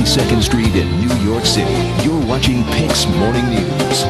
42nd Street in New York City. You're watching Pix Morning News.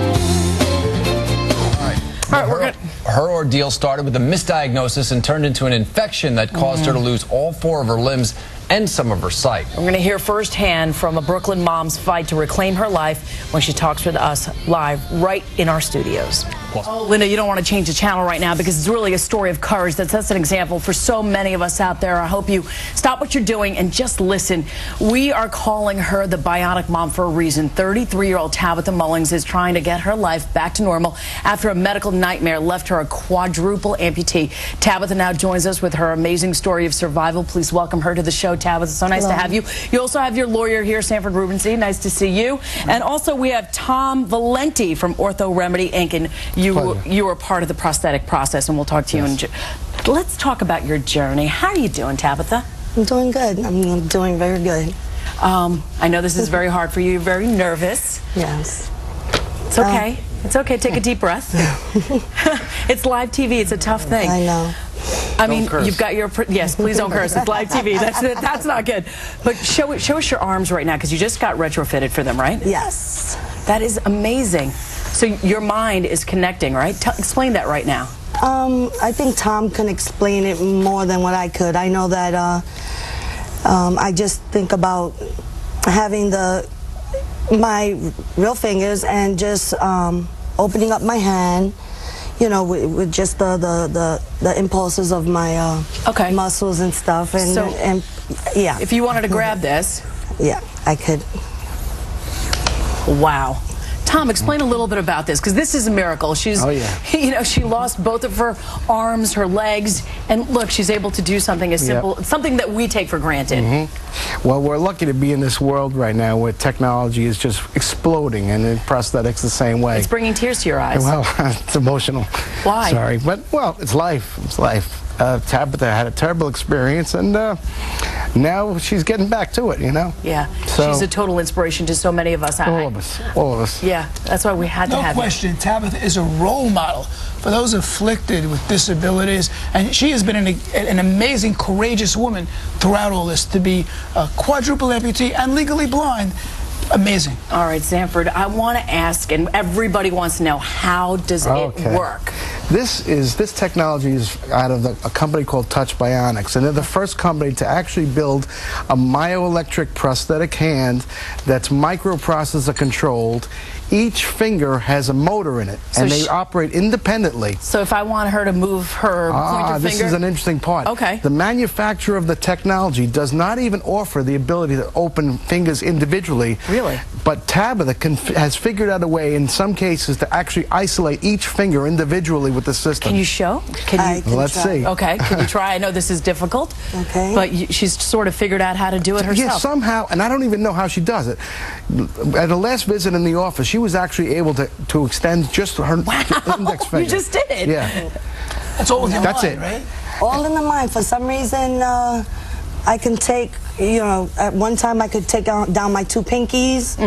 Her ordeal started with a misdiagnosis and turned into an infection that caused her to lose all 4 of her limbs and some of her sight. We're going to hear firsthand from a Brooklyn mom's fight to reclaim her life when she talks with us live right in our studios. Oh, Linda, you don't want to change the channel right now because it's really a story of courage. That's an example for so many of us out there. I hope you stop what you're doing and just listen. We are calling her the bionic mom for a reason. 33-year-old Tabitha Mullings is trying to get her life back to normal after a medical nightmare left her a quadruple amputee. Tabitha now joins us with her amazing story of survival. Please welcome her to the show, Tabitha. So nice to have you. You also have your lawyer here, Sanford Rubenstein. Nice to see you. And also we have Tom Valenti from Ortho Remedy, Inc. And you were part of the prosthetic process, and we'll talk to you. Let's talk about your journey. How are you doing, Tabitha? I'm doing good. I'm doing very good. I know this is very hard for you. You're very nervous. Yes. It's okay. It's okay. Take a deep breath. It's live TV. It's a tough thing. I know. I mean, you've got your, yes, please don't curse. It's live TV. That's not good. But show us your arms right now, because you just got retrofitted for them, right? Yes. That is amazing. So your mind is connecting, right? Explain that right now. I think Tom can explain it more than what I could. I know that I just think about having my real fingers and just opening up my hand, you know, with just the impulses of my muscles and stuff. And yeah. If you wanted to grab this. Yeah, I could. Wow. Tom, explain a little bit about this, because this is a miracle. She's, you know, she lost both of her arms, her legs, and look, she's able to do something as simple, something that we take for granted. Well, we're lucky to be in this world right now where technology is just exploding, and in prosthetics the same way. It's bringing tears to your eyes. Well, it's emotional. Why? Sorry, but well, it's life. It's life. Tabitha had a terrible experience, and now she's getting back to it, you know? Yeah, so, she's a total inspiration to so many of us. All of us, all of us. Yeah, that's why we had to have No question, Tabitha is a role model for those afflicted with disabilities, and she has been an amazing, courageous woman throughout all this. To be a quadruple amputee and legally blind, amazing. All right, Sanford, I want to ask, and everybody wants to know, how does it work? This technology is out of a company called Touch Bionics, and they're the first company to actually build a myoelectric prosthetic hand that's microprocessor controlled. Each finger has a motor in it, and they operate independently. So if I want her to move her pointer finger... This is an interesting part. Okay. The manufacturer of the technology does not even offer the ability to open fingers individually. Really? But Tabitha has figured out a way, in some cases, to actually isolate each finger individually with the system. Can you show? Let's see. Okay, can you try? I know this is difficult. Okay. But she's sort of figured out how to do it herself. Yeah, somehow, and I don't even know how she does it. At the last visit in the office, she was actually able to extend just her index finger. You just did it. Yeah. That's all in your mind, it. right? All in the mind. For some reason, I can take, you know, at one time I could take down my 2 pinkies.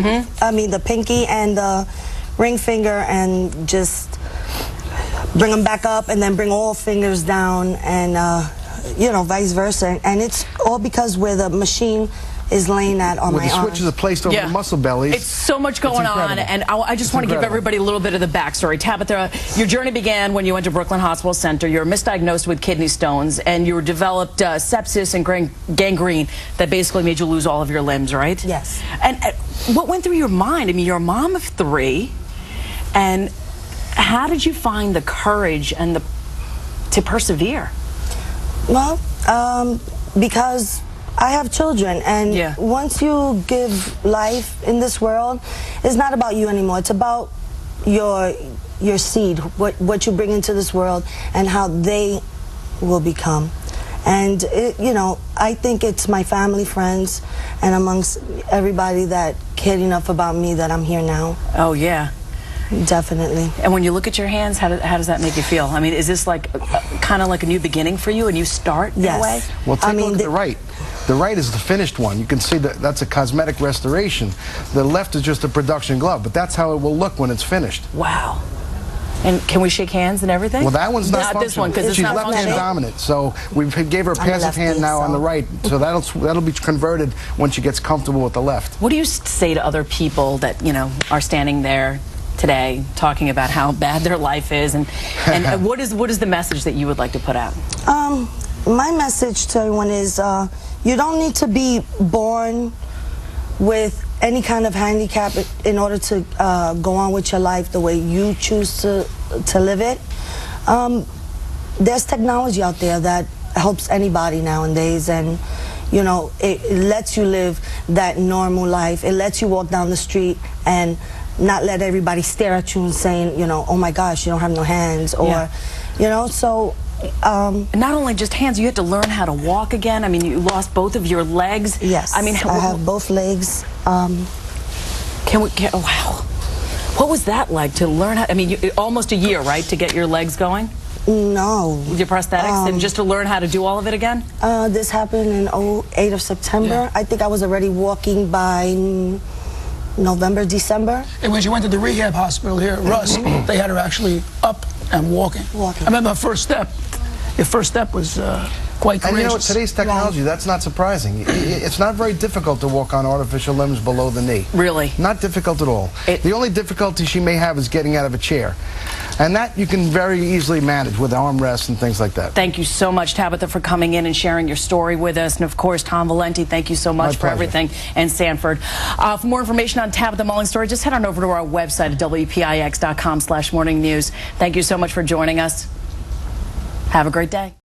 I mean, the pinky and the ring finger, and just bring them back up, and then bring all fingers down, and, you know, vice versa. And it's all because where the machine is laying at on my arm. The switches are placed over the muscle bellies. It's so much going on, and I just want to give everybody a little bit of the backstory. Tabitha, your journey began when you went to Brooklyn Hospital Center. You were misdiagnosed with kidney stones, and you developed sepsis and gangrene that basically made you lose all of your limbs, right? Yes. And what went through your mind? I mean, you're a mom of 3, and how did you find the courage and to persevere? Well, because I have children, and once you give life in this world, it's not about you anymore. It's about your seed, what you bring into this world, and how they will become. And you know, I think it's my family, friends, and amongst everybody that cared enough about me that I'm here now. Oh yeah. Definitely. And when you look at your hands, how does that make you feel? I mean, is this like kind of like a new beginning for you, a new start in a way? Well, take a look at the right. The right is the finished one. You can see that that's a cosmetic restoration. The left is just a production glove, but that's how it will look when it's finished. Wow. And can we shake hands and everything? Well, that one's not this one, because it's She's not left-hand dominant, so we gave her a passive hand now on the right, so that'll be converted when she gets comfortable with the left. What do you say to other people that, you know, are standing there today talking about how bad their life is, and what is the message that you would like to put out? My message to everyone is you don't need to be born with any kind of handicap in order to go on with your life the way you choose to live it. There's technology out there that helps anybody nowadays, and you know, it lets you live that normal life. It lets you walk down the street and not let everybody stare at you and saying, you know, oh my gosh, you don't have no hands, or you know, so not only just hands, you had to learn how to walk again. I mean, you lost both of your legs. Yes, I mean, I have both legs. Oh, wow. What was that like to learn how? I mean, almost a year, right, to get your legs going? No. With your prosthetics, and just to learn how to do all of it again? This happened in 8 of September. Yeah. I think I was already walking by November, December. And when she went to the rehab hospital here at Russ, they had her actually up and walking. I remember her first step. Your first step was quite courageous. And you know, today's technology, that's not surprising. It's not very difficult to walk on artificial limbs below the knee. Really? Not difficult at all. The only difficulty she may have is getting out of a chair. And that you can very easily manage with armrests and things like that. Thank you so much, Tabitha, for coming in and sharing your story with us. And of course, Tom Valenti, thank you so much for everything. And Sanford. For more information on Tabitha Mulling's story, just head on over to our website at WPIX.com/morningnews. Thank you so much for joining us. Have a great day.